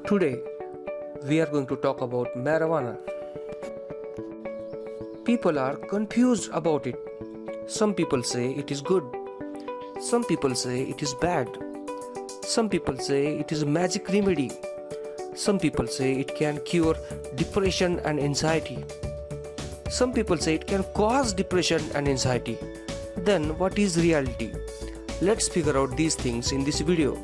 Today, we are going to talk about marijuana. People are confused about it. Some people say it is good. Some people say it is bad. Some people say it is a magic remedy. Some people say it can cure depression and anxiety. Some people say it can cause depression and anxiety. Then what is reality? Let's figure out these things in this video.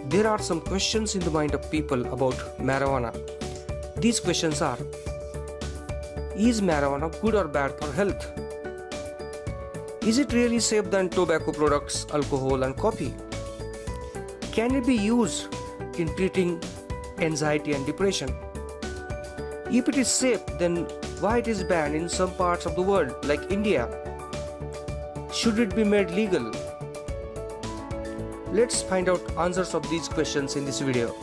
There are some questions in the mind of people about marijuana. These questions are: is marijuana good or bad for health? Is it really safe than tobacco products, alcohol and coffee? Can it be used in treating anxiety and depression? If it is safe, then why it is banned in some parts of the world like India? Should it be made legal? Let's find out answers of these questions in this video.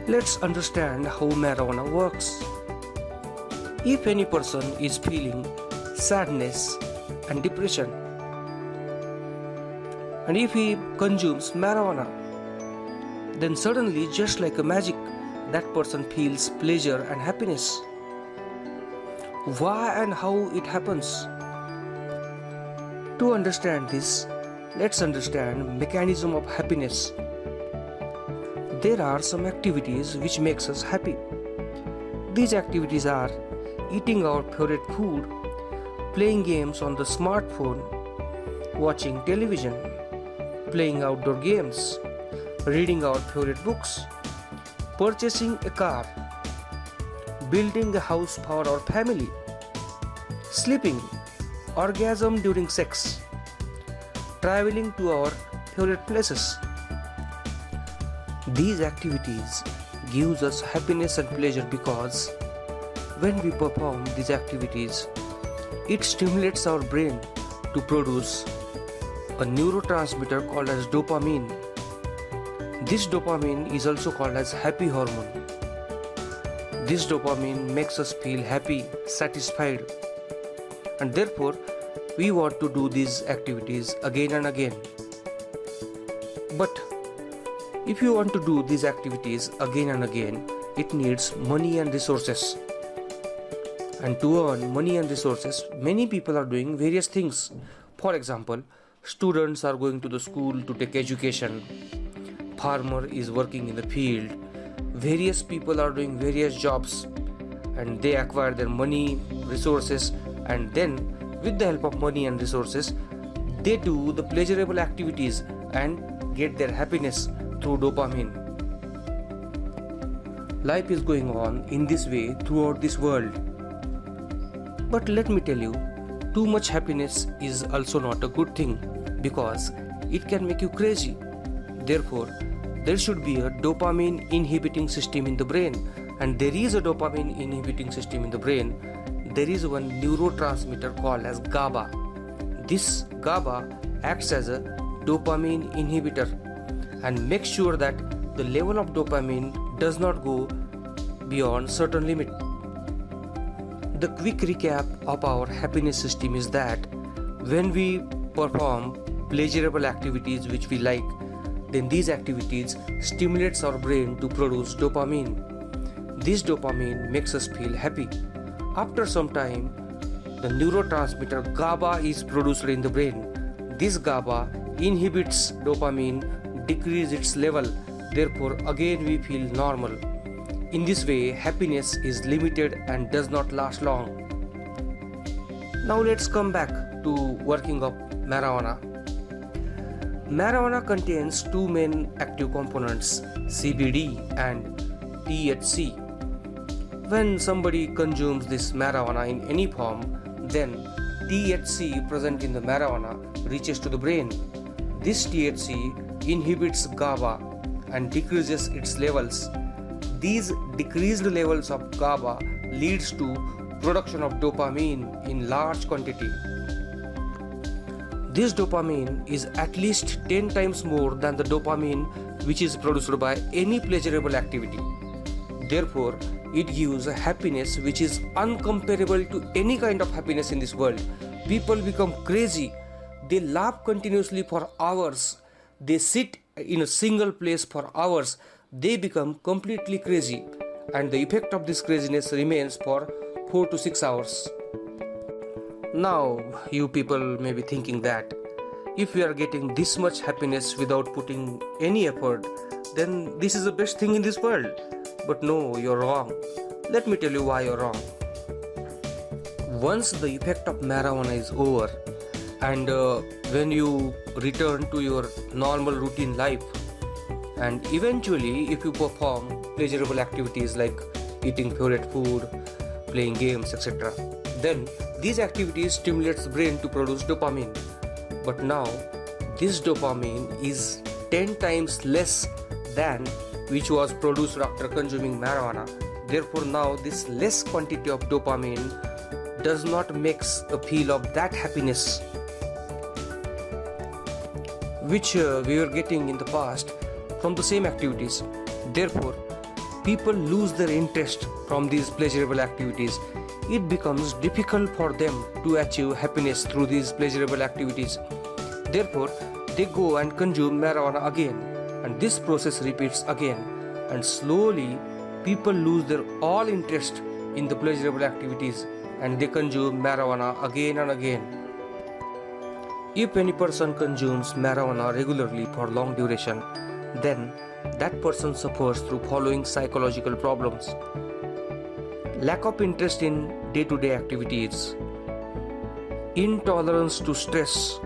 Let's understand how marijuana works. If any person is feeling sadness and depression, and if he consumes marijuana, then suddenly, just like a magic, that person feels pleasure and happiness. Why and how it happens? To understand this, let's understand mechanism of happiness. There are some activities which makes us happy. These activities are eating our favorite food, playing games on the smartphone, watching television, playing outdoor games, reading our favorite books, purchasing a car, building a house for our family, sleeping, orgasm during sex, traveling to our favorite places. These activities gives us happiness and pleasure because when we perform these activities, it stimulates our brain to produce a neurotransmitter called as dopamine. This dopamine is also called as happy hormone. This dopamine makes us feel happy, satisfied, and therefore we want to do these activities again and again. But if you want to do these activities again and again, it needs money and resources. And to earn money and resources, many people are doing various things. For example, students are going to the school to take education. Farmer is working in the field. Various people are doing various jobs and they acquire their money, resources, and then with the help of money and resources, they do the pleasurable activities and get their happiness through dopamine. Life is going on in this way throughout this world. But let me tell you, too much happiness is also not a good thing because it can make you crazy. Therefore, there should be a dopamine inhibiting system in the brain, and there is a dopamine inhibiting system in the brain. There is one neurotransmitter called as GABA. This GABA acts as a dopamine inhibitor and makes sure that the level of dopamine does not go beyond certain limit. The quick recap of our happiness system is that when we perform pleasurable activities which we like, then these activities stimulates our brain to produce dopamine. This dopamine makes us feel happy. After some time, the neurotransmitter GABA is produced in the brain. This GABA inhibits dopamine, decreases its level. Therefore, again we feel normal. In this way, happiness is limited and does not last long. Now let's come back to working of marijuana. Marijuana contains two main active components, CBD and THC. When somebody consumes this marijuana in any form, then THC present in the marijuana reaches to the brain. This THC inhibits GABA and decreases its levels. These decreased levels of GABA leads to production of dopamine in large quantity. This dopamine is at least 10 times more than the dopamine which is produced by any pleasurable activity. Therefore, it gives a happiness which is uncomparable to any kind of happiness in this world. People become crazy. They laugh continuously for hours. They sit in a single place for hours, they become completely crazy, and the effect of this craziness remains for 4 to 6 hours. Now, you people may be thinking that if we are getting this much happiness without putting any effort, then this is the best thing in this world. But no, you're wrong. Let me tell you why you're wrong. Once the effect of marijuana is over, and when you return to your normal routine life, and eventually if you perform pleasurable activities like eating favorite food, playing games, etc., then these activities stimulates the brain to produce dopamine. But now this dopamine is 10 times less than which was produced after consuming marijuana. Therefore now this less quantity of dopamine does not makes a feel of that happiness which we were getting in the past from the same activities. Therefore, people lose their interest from these pleasurable activities. It becomes difficult for them to achieve happiness through these pleasurable activities. Therefore, they go and consume marijuana again, and this process repeats again, and slowly people lose their all interest in the pleasurable activities, and they consume marijuana again and again. If any person consumes marijuana regularly for long duration, then that person suffers through following psychological problems: lack of interest in day-to-day activities, intolerance to stress,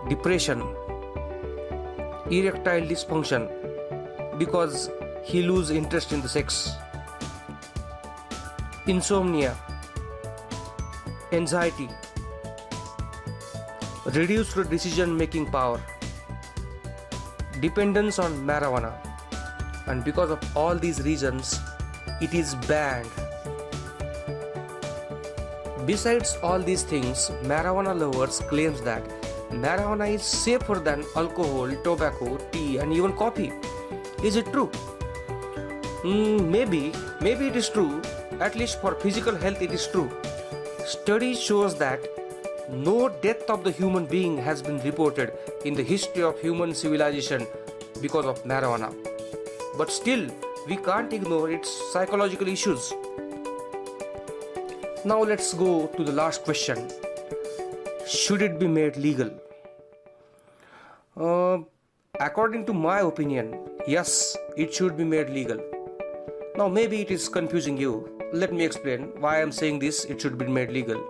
depression, erectile dysfunction because he loses interest in the sex, insomnia, anxiety, reduced decision-making power, dependence on marijuana. And because of all these reasons, it is banned. Besides all these things, marijuana lovers claims that marijuana is safer than alcohol, tobacco, tea, and even coffee. Is it true? Maybe it is true. At least for physical health it is true. Study shows that no death of the human being has been reported in the history of human civilization because of marijuana. But still, we can't ignore its psychological issues. Now let's go to the last question. Should it be made legal? According to my opinion, yes, it should be made legal. Now maybe it is confusing you. Let me explain why I am saying this, it should be made legal.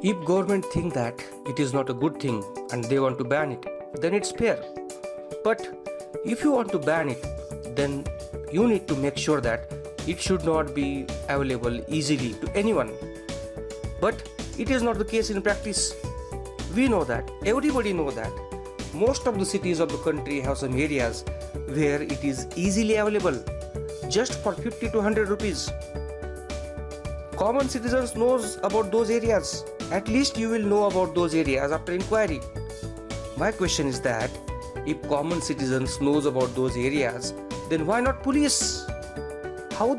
If government think that it is not a good thing and they want to ban it, then it's fair. But if you want to ban it, then you need to make sure that it should not be available easily to anyone. But it is not the case in practice. We know that, everybody knows that. Most of the cities of the country have some areas where it is easily available, just for 50 to 100 rupees. Common citizens knows about those areas. At least you will know about those areas after inquiry. My question is that if common citizens knows about those areas, then why not police? How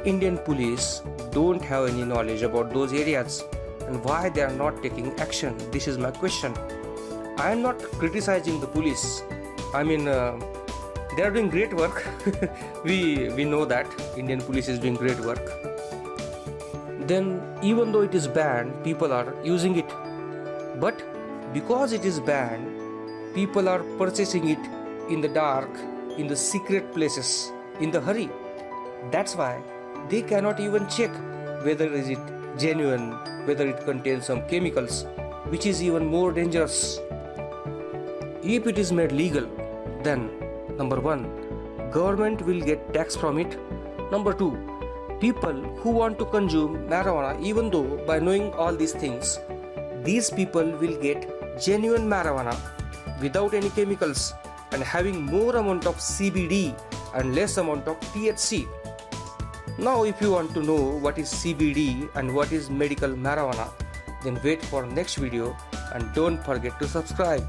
Indian police don't have any knowledge about those areas, and why they are not taking action? This is my question. I am not criticizing the police. I mean, they are doing great work. we know that Indian police is doing great work. Then even though it is banned, people are using it. But because it is banned, people are purchasing it in the dark, in the secret places, in the hurry. That's why they cannot even check whether is it genuine, whether it contains some chemicals, which is even more dangerous. If it is made legal, then number 1, government will get tax from it. Number 2, people who want to consume marijuana, even though by knowing all these things, these people will get genuine marijuana without any chemicals and having more amount of CBD and less amount of THC. Now if you want to know what is CBD and what is medical marijuana, then wait for next video and don't forget to subscribe.